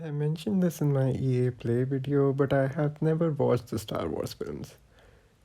I mentioned this in my EA Play video, but I have never watched the Star Wars films.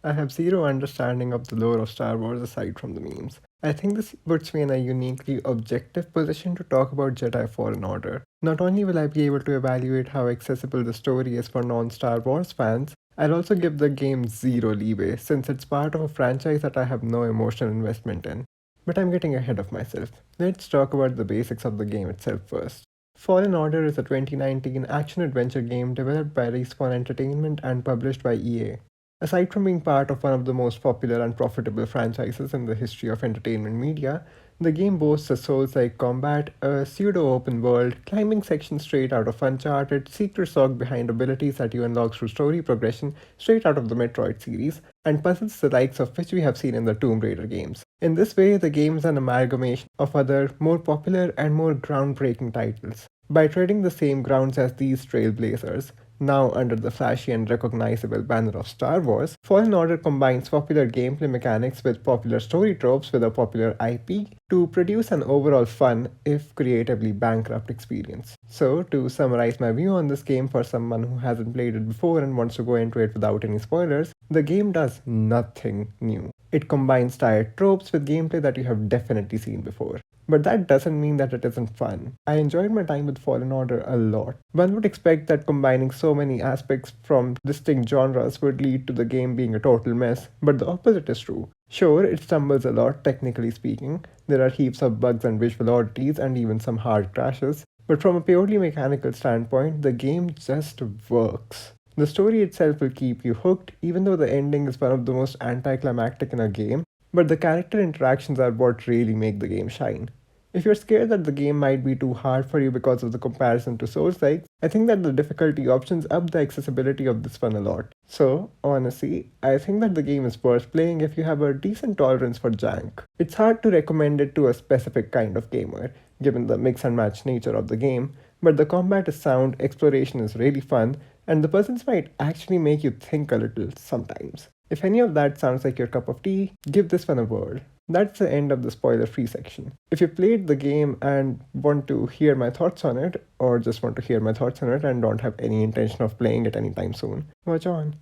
I have zero understanding of the lore of Star Wars aside from the memes. I think this puts me in a uniquely objective position to talk about Jedi Fallen Order. Not only will I be able to evaluate how accessible the story is for non Star Wars fans, I'll also give the game zero leeway since it's part of a franchise that I have no emotional investment in. But I'm getting ahead of myself. Let's talk about the basics of the game itself first. Fallen Order is a 2019 action adventure game developed by Respawn Entertainment and published by EA. Aside from being part of one of the most popular and profitable franchises in the history of entertainment media, the game boasts a Souls-like combat, a pseudo-open world, climbing section straight out of Uncharted, secret sock behind abilities that you unlock through story progression straight out of the Metroid series, and puzzles the likes of which we have seen in the Tomb Raider games. In this way, the game is an amalgamation of other, more popular and more groundbreaking titles. By treading the same grounds as these trailblazers, now under the flashy and recognizable banner of Star Wars, Fallen Order combines popular gameplay mechanics with popular story tropes with a popular IP to produce an overall fun, if creatively bankrupt experience. So, to summarize my view on this game for someone who hasn't played it before and wants to go into it without any spoilers, the game does nothing new. It combines tired tropes with gameplay that you have definitely seen before. But that doesn't mean that it isn't fun. I enjoyed my time with Fallen Order a lot. One would expect that combining so many aspects from distinct genres would lead to the game being a total mess, but the opposite is true. Sure, it stumbles a lot, technically speaking. There are heaps of bugs and visual oddities and even some hard crashes, but from a purely mechanical standpoint, the game just works. The story itself will keep you hooked, even though the ending is one of the most anticlimactic in a game, but the character interactions are what really make the game shine. If you're scared that the game might be too hard for you because of the comparison to Souls likes, I think that the difficulty options up the accessibility of this one a lot. So, honestly, I think that the game is worth playing if you have a decent tolerance for jank. It's hard to recommend it to a specific kind of gamer, given the mix and match nature of the game, but the combat is sound, exploration is really fun, and the puzzles might actually make you think a little sometimes. If any of that sounds like your cup of tea, give this one a whirl. That's the end of the spoiler free section. If you played the game and want to hear my thoughts on it, or just want to hear my thoughts on it and don't have any intention of playing it anytime soon, watch on.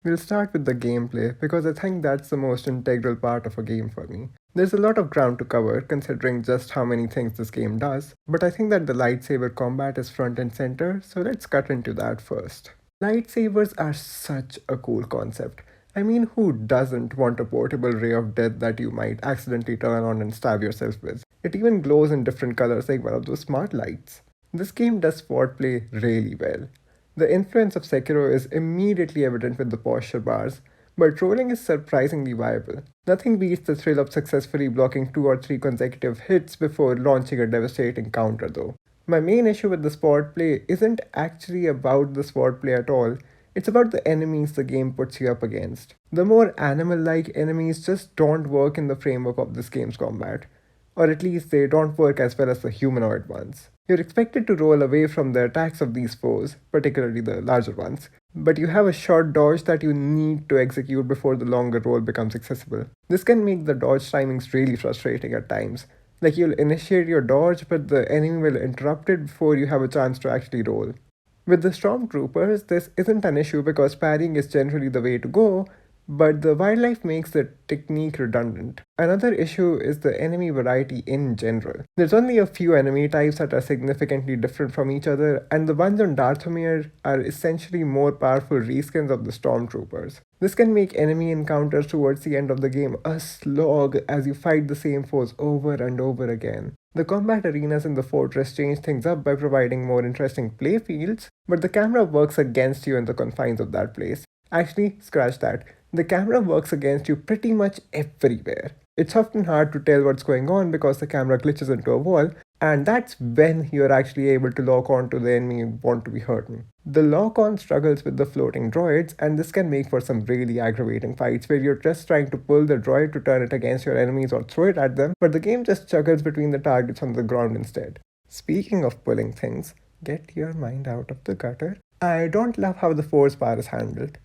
We'll start with the gameplay because I think that's the most integral part of a game for me. There's a lot of ground to cover considering just how many things this game does, but I think that the lightsaber combat is front and center, so let's cut into that first. Lightsabers are such a cool concept. I mean, who doesn't want a portable ray of death that you might accidentally turn on and stab yourself with? It even glows in different colors like one of those smart lights. This game does swordplay really well. The influence of Sekiro is immediately evident with the posture bars, but rolling is surprisingly viable. Nothing beats the thrill of successfully blocking 2 or 3 consecutive hits before launching a devastating counter, though. My main issue with the swordplay isn't actually about the swordplay at all, it's about the enemies the game puts you up against. The more animal like enemies just don't work in the framework of this game's combat, or at least they don't work as well as the humanoid ones. You're expected to roll away from the attacks of these foes, particularly the larger ones, but you have a short dodge that you need to execute before the longer roll becomes accessible. This can make the dodge timings really frustrating at times. Like you'll initiate your dodge, but the enemy will interrupt it before you have a chance to actually roll. With the Stormtroopers, this isn't an issue because parrying is generally the way to go, but the wildlife makes the technique redundant. Another issue is the enemy variety in general. There's only a few enemy types that are significantly different from each other, and the ones on Dathomir are essentially more powerful reskins of the Stormtroopers. This can make enemy encounters towards the end of the game a slog as you fight the same foes over and over again. The combat arenas in the fortress change things up by providing more interesting play fields, but the camera works against you in the confines of that place. Actually, scratch that. The camera works against you pretty much everywhere. It's often hard to tell what's going on because the camera glitches into a wall, and that's when you're actually able to lock on to the enemy you want to be hurting. The lock on struggles with the floating droids, and this can make for some really aggravating fights where you're just trying to pull the droid to turn it against your enemies or throw it at them, but the game just chuggles between the targets on the ground instead. Speaking of pulling things, get your mind out of the gutter. I don't love how the force bar is handled.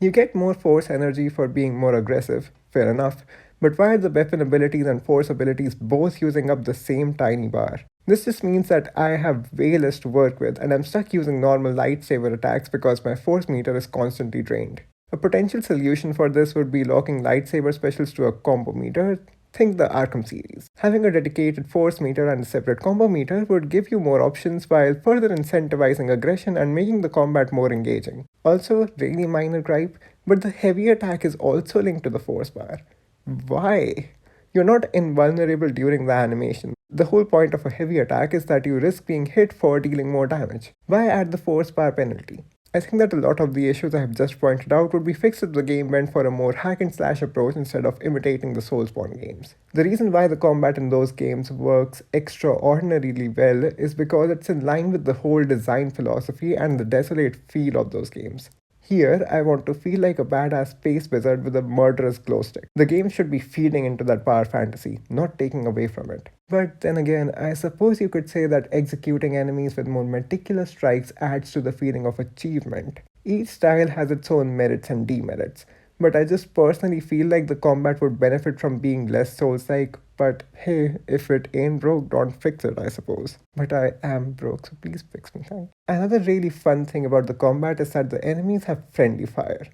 You get more force energy for being more aggressive, fair enough, but why are the weapon abilities and force abilities both using up the same tiny bar? This just means that I have way less to work with and I'm stuck using normal lightsaber attacks because my force meter is constantly drained. A potential solution for this would be locking lightsaber specials to a combo meter. Think the Arkham series. Having a dedicated force meter and a separate combo meter would give you more options while further incentivizing aggression and making the combat more engaging. Also, really minor gripe, but the heavy attack is also linked to the force bar. Why? You're not invulnerable during the animation. The whole point of a heavy attack is that you risk being hit for dealing more damage. Why add the force bar penalty? I think that a lot of the issues I have just pointed out would be fixed if the game went for a more hack and slash approach instead of imitating the Soulspawn games. The reason why the combat in those games works extraordinarily well is because it's in line with the whole design philosophy and the desolate feel of those games. Here, I want to feel like a badass space wizard with a murderous glow stick. The game should be feeding into that power fantasy, not taking away from it. But then again, I suppose you could say that executing enemies with more meticulous strikes adds to the feeling of achievement. Each style has its own merits and demerits, but I just personally feel like the combat would benefit from being less Souls like. But hey, if it ain't broke, don't fix it, I suppose. But I am broke, so please fix me, thanks. Another really fun thing about the combat is that the enemies have friendly fire.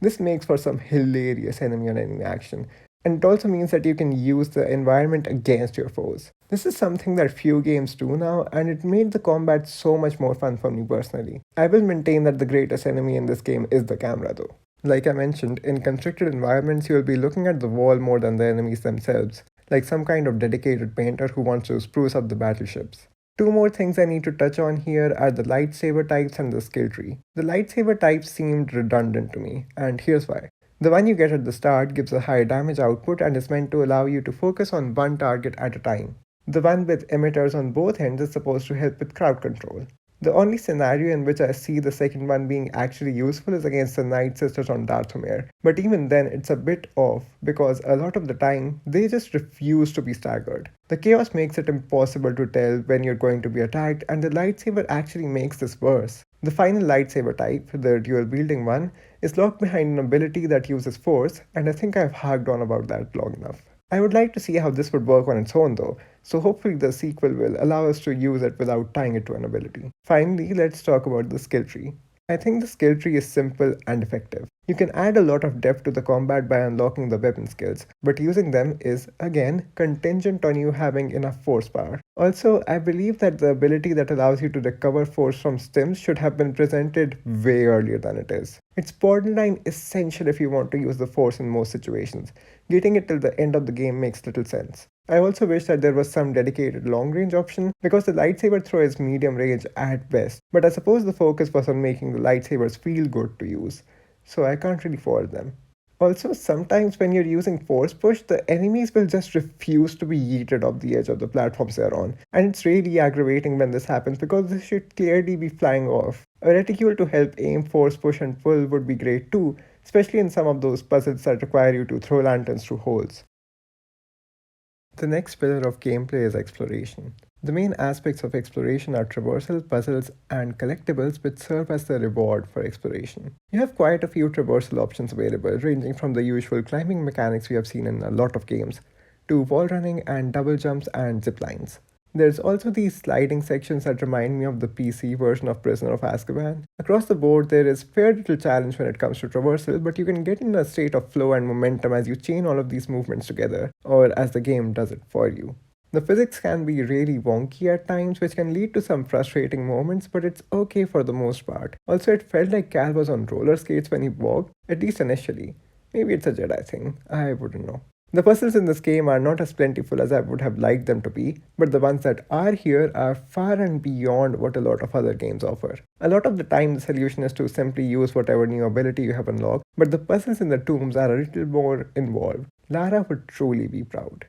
This makes for some hilarious enemy on enemy action, and it also means that you can use the environment against your foes. This is something that few games do now, and it made the combat so much more fun for me personally. I will maintain that the greatest enemy in this game is the camera though. Like I mentioned, in constricted environments, you will be looking at the wall more than the enemies themselves, like some kind of dedicated painter who wants to spruce up the battleships. Two more things I need to touch on here are the lightsaber types and the skill tree. The lightsaber types seemed redundant to me, and here's why. The one you get at the start gives a high damage output and is meant to allow you to focus on one target at a time. The one with emitters on both ends is supposed to help with crowd control. The only scenario in which I see the second one being actually useful is against the Night Sisters on Dathomir, but even then it's a bit off because a lot of the time they just refuse to be staggered. The chaos makes it impossible to tell when you're going to be attacked, and the lightsaber actually makes this worse. The final lightsaber type, the dual wielding one, is locked behind an ability that uses force, and I think I've harped on about that long enough. I would like to see how this would work on its own though, so hopefully the sequel will allow us to use it without tying it to an ability. Finally, let's talk about the skill tree. I think the skill tree is simple and effective. You can add a lot of depth to the combat by unlocking the weapon skills, but using them is, again, contingent on you having enough force power. Also, I believe that the ability that allows you to recover force from stims should have been presented way earlier than it is. It's borderline essential if you want to use the force in most situations. Getting it till the end of the game makes little sense. I also wish that there was some dedicated long range option because the lightsaber throw is medium range at best, but I suppose the focus was on making the lightsabers feel good to use, so I can't really fault them. Also, sometimes when you're using force push, the enemies will just refuse to be yeeted off the edge of the platforms they're on, and it's really aggravating when this happens because they should clearly be flying off. A reticule to help aim, force push, and pull would be great too, especially in some of those puzzles that require you to throw lanterns through holes. The next pillar of gameplay is exploration. The main aspects of exploration are traversal, puzzles, and collectibles which serve as the reward for exploration. You have quite a few traversal options available, ranging from the usual climbing mechanics we have seen in a lot of games, to wall running and double jumps and zip lines. There's also these sliding sections that remind me of the PC version of Prisoner of Azkaban. Across the board, there is fair little challenge when it comes to traversal, but you can get in a state of flow and momentum as you chain all of these movements together, or as the game does it for you. The physics can be really wonky at times, which can lead to some frustrating moments, but it's okay for the most part. Also, it felt like Cal was on roller skates when he walked, at least initially. Maybe it's a Jedi thing, I wouldn't know. The puzzles in this game are not as plentiful as I would have liked them to be, but the ones that are here are far and beyond what a lot of other games offer. A lot of the time, the solution is to simply use whatever new ability you have unlocked, but the puzzles in the tombs are a little more involved. Lara would truly be proud.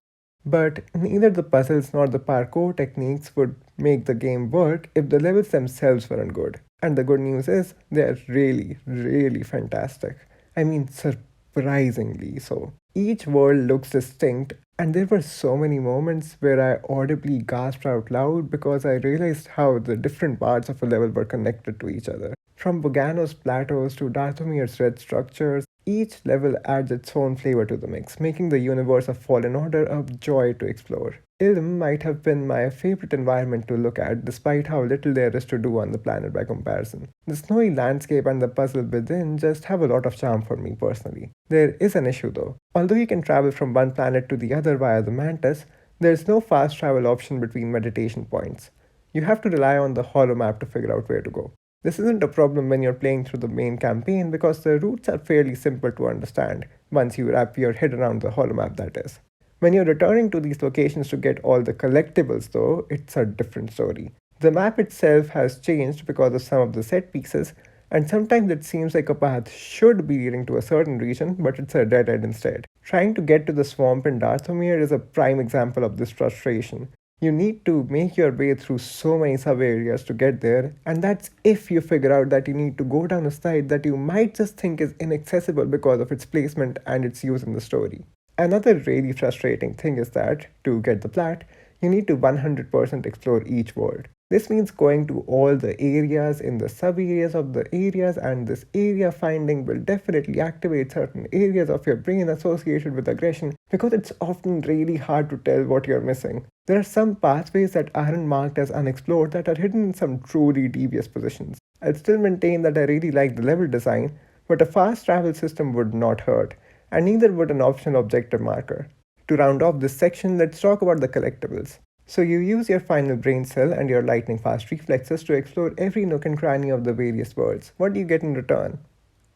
But neither the puzzles nor the parkour techniques would make the game work if the levels themselves weren't good. And the good news is, they're really, really fantastic. I mean, surprisingly so. Each world looks distinct, and there were so many moments where I audibly gasped out loud because I realized how the different parts of a level were connected to each other. From Bogano's plateaus to Darthomir's red structures, Each level adds its own flavor to the mix, making the universe of Fallen Order a joy to explore. Ilm might have been my favorite environment to look at, despite how little there is to do on the planet by comparison. The snowy landscape and the puzzle within just have a lot of charm for me personally. There is an issue though. Although you can travel from one planet to the other via the Mantis, there is no fast travel option between meditation points. You have to rely on the holo map to figure out where to go. This isn't a problem when you're playing through the main campaign because the routes are fairly simple to understand once you wrap your head around the holomap, that is. When you're returning to these locations to get all the collectibles, though, it's a different story. The map itself has changed because of some of the set pieces, and sometimes it seems like a path should be leading to a certain region, but it's a dead end instead. Trying to get to the swamp in Dathomir is a prime example of this frustration. You need to make your way through so many sub areas to get there, and that's if you figure out that you need to go down a side that you might just think is inaccessible because of its placement and its use in the story. Another really frustrating thing is that, to get the plat, you need to 100% explore each world. This means going to all the areas in the sub areas of the areas, and this area finding will definitely activate certain areas of your brain associated with aggression because it's often really hard to tell what you're missing. There are some pathways that aren't marked as unexplored that are hidden in some truly devious positions. I'd still maintain that I really like the level design, but a fast travel system would not hurt, and neither would an optional objective marker. To round off this section, let's talk about the collectibles. So you use your final brain cell and your lightning fast reflexes to explore every nook and cranny of the various worlds. What do you get in return?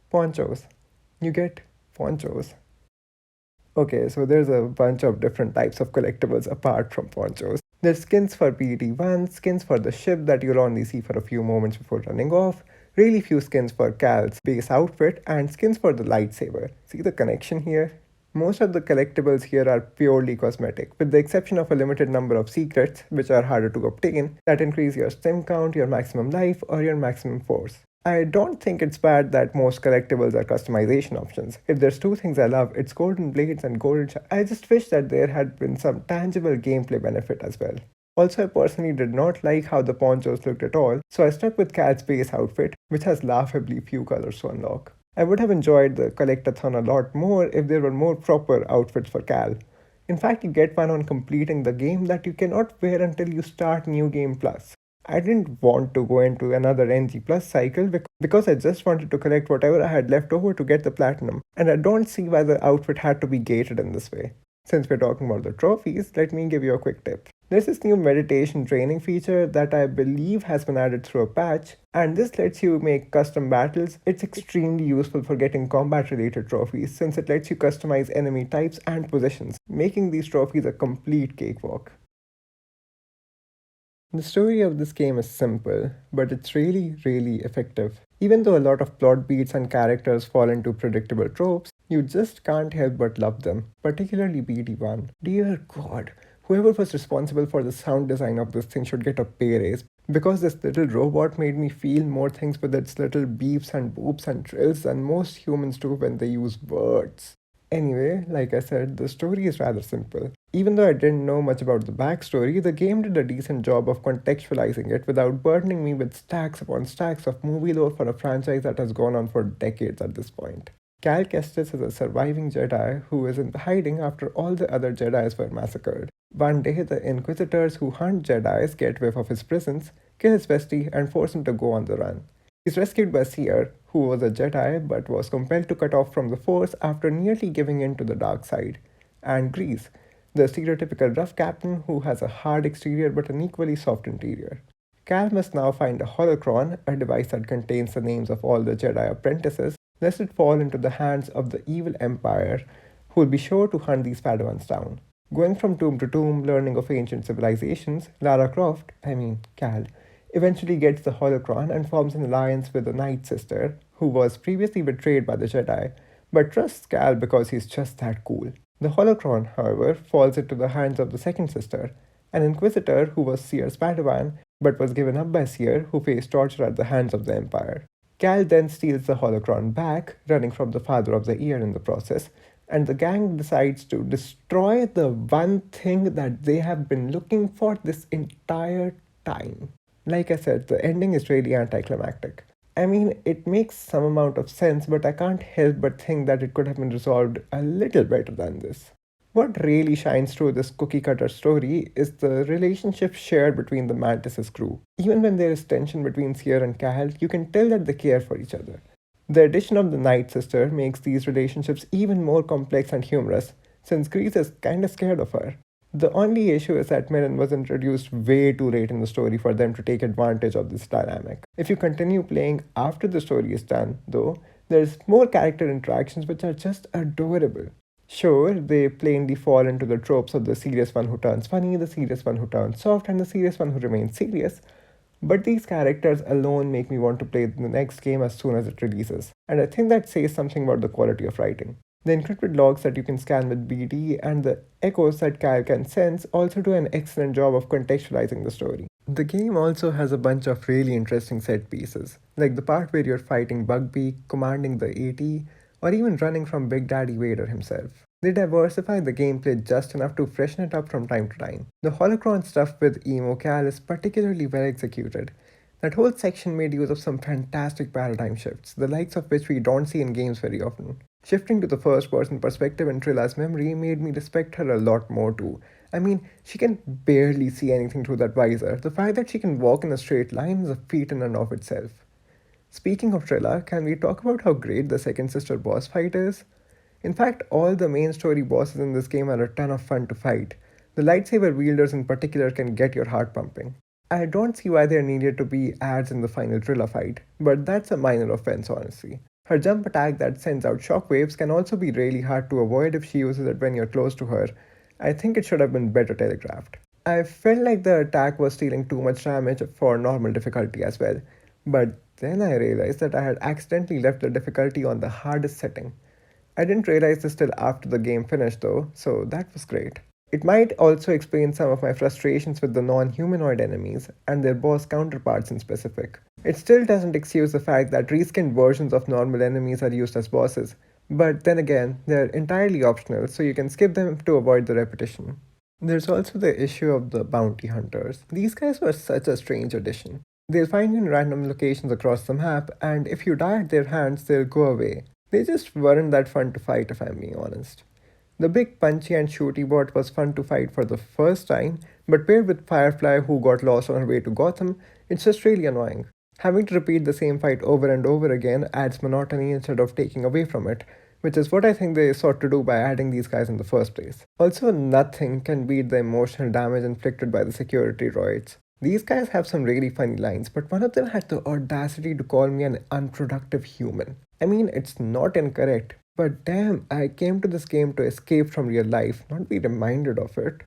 Ponchos. You get ponchos. Okay, so there's a bunch of different types of collectibles apart from ponchos. There's skins for PT1, skins for the ship that you'll only see for a few moments before running off, really few skins for Cal's base outfit, and skins for the lightsaber. See the connection here? Most of the collectibles here are purely cosmetic, with the exception of a limited number of secrets, which are harder to obtain, that increase your stim count, your maximum life, or your maximum force. I don't think it's bad that most collectibles are customization options. If there's two things I love, it's golden blades and golden I just wish that there had been some tangible gameplay benefit as well. Also, I personally did not like how the ponchos looked at all, so I stuck with Cat's base outfit, which has laughably few colors to unlock. I would have enjoyed the collectathon a lot more if there were more proper outfits for Cal. In fact, you get one on completing the game that you cannot wear until you start New Game Plus. I didn't want to go into another NG Plus cycle because I just wanted to collect whatever I had left over to get the platinum, and I don't see why the outfit had to be gated in this way. Since we're talking about the trophies, let me give you a quick tip. There's this new meditation training feature that I believe has been added through a patch, and this lets you make custom battles. It's extremely useful for getting combat related trophies since it lets you customize enemy types and positions, making these trophies a complete cakewalk. The story of this game is simple, but it's really, really effective. Even though a lot of plot beats and characters fall into predictable tropes, you just can't help but love them, particularly BD1. Dear God, whoever was responsible for the sound design of this thing should get a pay raise, because this little robot made me feel more things with its little beeps and boops and trills than most humans do when they use words. Anyway, like I said, the story is rather simple. Even though I didn't know much about the backstory, the game did a decent job of contextualizing it without burdening me with stacks upon stacks of movie lore for a franchise that has gone on for decades at this point. Cal Kestis is a surviving Jedi who is in hiding after all the other Jedis were massacred. One day, the Inquisitors who hunt Jedis get whiff of his presence, kill his bestie, and force him to go on the run. He's rescued by Seer, who was a Jedi but was compelled to cut off from the Force after nearly giving in to the dark side, and Grease, the stereotypical rough captain who has a hard exterior but an equally soft interior. Cal must now find a holocron, a device that contains the names of all the Jedi apprentices, lest it fall into the hands of the evil Empire, who will be sure to hunt these Padawans down. Going from tomb to tomb, learning of ancient civilizations, Lara Croft, Cal, eventually gets the holocron and forms an alliance with the Night Sister, who was previously betrayed by the Jedi, but trusts Cal because he's just that cool. The holocron, however, falls into the hands of the Second Sister, an Inquisitor who was Seer's Padawan, but was given up by Seer, who faced torture at the hands of the Empire. Cal then steals the holocron back, running from the Father of the Year in the process, and the gang decides to destroy the one thing that they have been looking for this entire time. Like I said, the ending is really anticlimactic. I mean, it makes some amount of sense, but I can't help but think that it could have been resolved a little better than this. What really shines through this cookie cutter story is the relationship shared between the Mantis' crew. Even when there is tension between Seer and Cal, you can tell that they care for each other. The addition of the Night Sister makes these relationships even more complex and humorous, since Grease is kinda scared of her. The only issue is that Millen was introduced way too late in the story for them to take advantage of this dynamic. If you continue playing after the story is done, though, there's more character interactions which are just adorable. Sure, they plainly fall into the tropes of the serious one who turns funny, the serious one who turns soft, and the serious one who remains serious, but these characters alone make me want to play the next game as soon as it releases, and I think that says something about the quality of writing. The encrypted logs that you can scan with BD and the echoes that Kyle can sense also do an excellent job of contextualizing the story. The game also has a bunch of really interesting set pieces, like the part where you're fighting Bugbeak, commanding the AT, or even running from Big Daddy Vader himself. They diversify the gameplay just enough to freshen it up from time to time. The holocron stuff with Emo Cal is particularly well executed. That whole section made use of some fantastic paradigm shifts, the likes of which we don't see in games very often. Shifting to the first person perspective in Trilla's memory made me respect her a lot more too. I mean, she can barely see anything through that visor. The fact that she can walk in a straight line is a feat in and of itself. Speaking of Trilla, can we talk about how great the second sister boss fight is? In fact, all the main story bosses in this game are a ton of fun to fight. The lightsaber wielders in particular can get your heart pumping. I don't see why there needed to be ads in the final Trilla fight, but that's a minor offense honestly. Her jump attack that sends out shockwaves can also be really hard to avoid if she uses it when you're close to her. I think it should have been better telegraphed. I felt like the attack was stealing too much damage for normal difficulty as well, but then I realized that I had accidentally left the difficulty on the hardest setting. I didn't realize this till after the game finished though, so that was great. It might also explain some of my frustrations with the non humanoid enemies and their boss counterparts in specific. It still doesn't excuse the fact that reskinned versions of normal enemies are used as bosses, but then again, they're entirely optional, so you can skip them to avoid the repetition. There's also the issue of the bounty hunters. These guys were such a strange addition. They'll find you in random locations across the map, and if you die at their hands, they'll go away. They just weren't that fun to fight, if I'm being honest. The big punchy and shooty bot was fun to fight for the first time, but paired with Firefly, who got lost on her way to Gotham, it's just really annoying. Having to repeat the same fight over and over again adds monotony instead of taking away from it, which is what I think they sought to do by adding these guys in the first place. Also, nothing can beat the emotional damage inflicted by the security droids. These guys have some really funny lines, but one of them had the audacity to call me an unproductive human. I mean, it's not incorrect, but damn, I came to this game to escape from real life, not be reminded of it.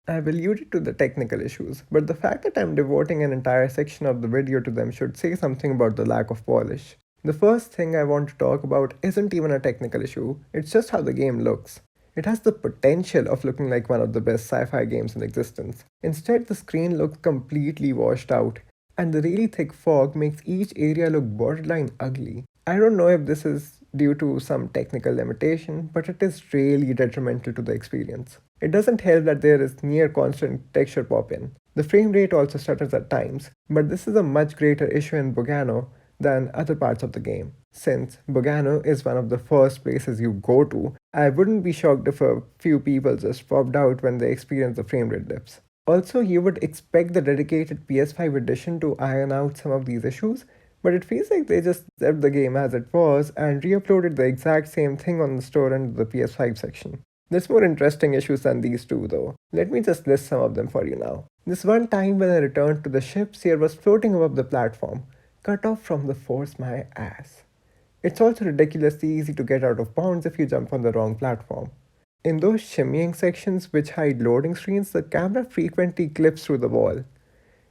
I've alluded to the technical issues, but the fact that I'm devoting an entire section of the video to them should say something about the lack of polish. The first thing I want to talk about isn't even a technical issue, it's just how the game looks. It has the potential of looking like one of the best sci fi games in existence. Instead, the screen looks completely washed out, and the really thick fog makes each area look borderline ugly. I don't know if this is due to some technical limitation, but it is really detrimental to the experience. It doesn't help that there is near constant texture pop in. The frame rate also stutters at times, but this is a much greater issue in Bogano than other parts of the game. Since Bogano is one of the first places you go to, I wouldn't be shocked if a few people just popped out when they experience the frame rate dips. Also, you would expect the dedicated PS5 edition to iron out some of these issues, but it feels like they just left the game as it was and re-uploaded the exact same thing on the store under the PS5 section. There's more interesting issues than these two though. Let me just list some of them for you now. This one time when I returned to the ship, Seer was floating above the platform, cut off from the force my ass. It's also ridiculously easy to get out of bounds if you jump on the wrong platform. In those shimmying sections which hide loading screens, the camera frequently clips through the wall.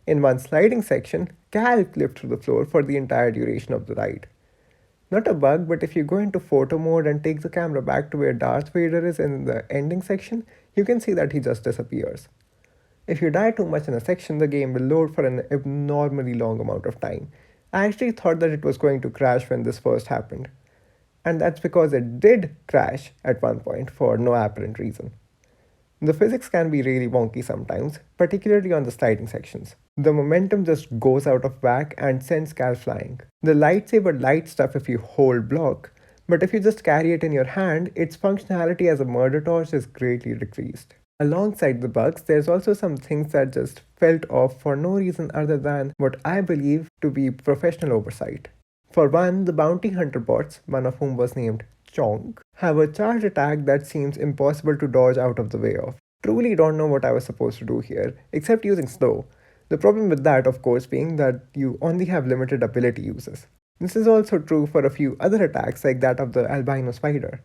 In one sliding section, Cal clipped through the floor for the entire duration of the ride. Not a bug, but if you go into photo mode and take the camera back to where Darth Vader is in the ending section, you can see that he just disappears. If you die too much in a section, the game will load for an abnormally long amount of time. I actually thought that it was going to crash when this first happened. And that's because it did crash at one point for no apparent reason. The physics can be really wonky sometimes, particularly on the sliding sections. The momentum just goes out of whack and sends Cal flying. The lightsaber light stuff if you hold block, but if you just carry it in your hand, its functionality as a murder torch is greatly decreased. Alongside the bugs, there's also some things that just felt off for no reason other than what I believe to be professional oversight. For one, the bounty hunter bots, one of whom was named Chong, have a charge attack that seems impossible to dodge out of the way of. Truly don't know what I was supposed to do here, except using slow. The problem with that, of course, being that you only have limited ability uses. This is also true for a few other attacks like that of the albino spider.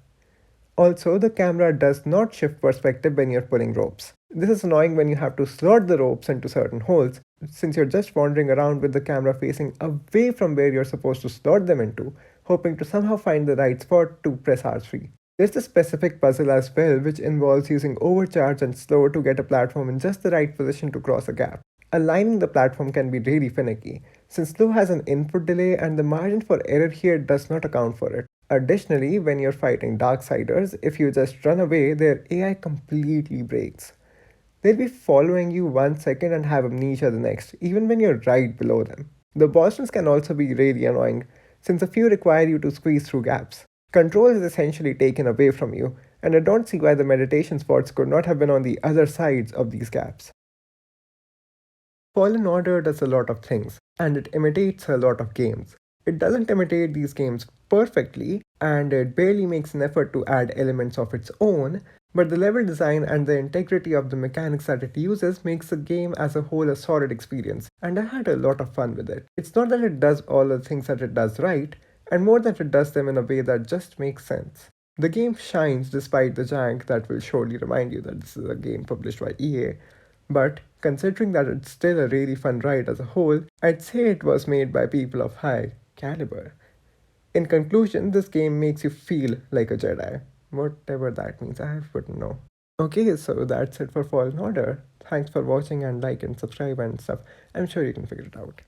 Also, the camera does not shift perspective when you're pulling ropes. This is annoying when you have to slot the ropes into certain holes, since you're just wandering around with the camera facing away from where you're supposed to slot them into, hoping to somehow find the right spot to press R3. There's a specific puzzle as well which involves using overcharge and slow to get a platform in just the right position to cross a gap. Aligning the platform can be really finicky, since slow has an input delay and the margin for error here does not account for it. Additionally, when you're fighting Darksiders, if you just run away, their AI completely breaks. They'll be following you 1 second and have amnesia the next, even when you're right below them. The bosses can also be really annoying, since a few require you to squeeze through gaps. Control is essentially taken away from you, and I don't see why the meditation spots could not have been on the other sides of these gaps. Fallen Order does a lot of things, and it imitates a lot of games. It doesn't imitate these games perfectly, and it barely makes an effort to add elements of its own, but the level design and the integrity of the mechanics that it uses makes the game as a whole a solid experience, and I had a lot of fun with it. It's not that it does all the things that it does right, and more that it does them in a way that just makes sense. The game shines despite the jank that will surely remind you that this is a game published by EA, but considering that it's still a really fun ride as a whole, I'd say it was made by people of high caliber. In conclusion, this game makes you feel like a Jedi. Whatever that means, I wouldn't know. Okay, so that's it for Fallen Order. Thanks for watching and like and subscribe and stuff. I'm sure you can figure it out.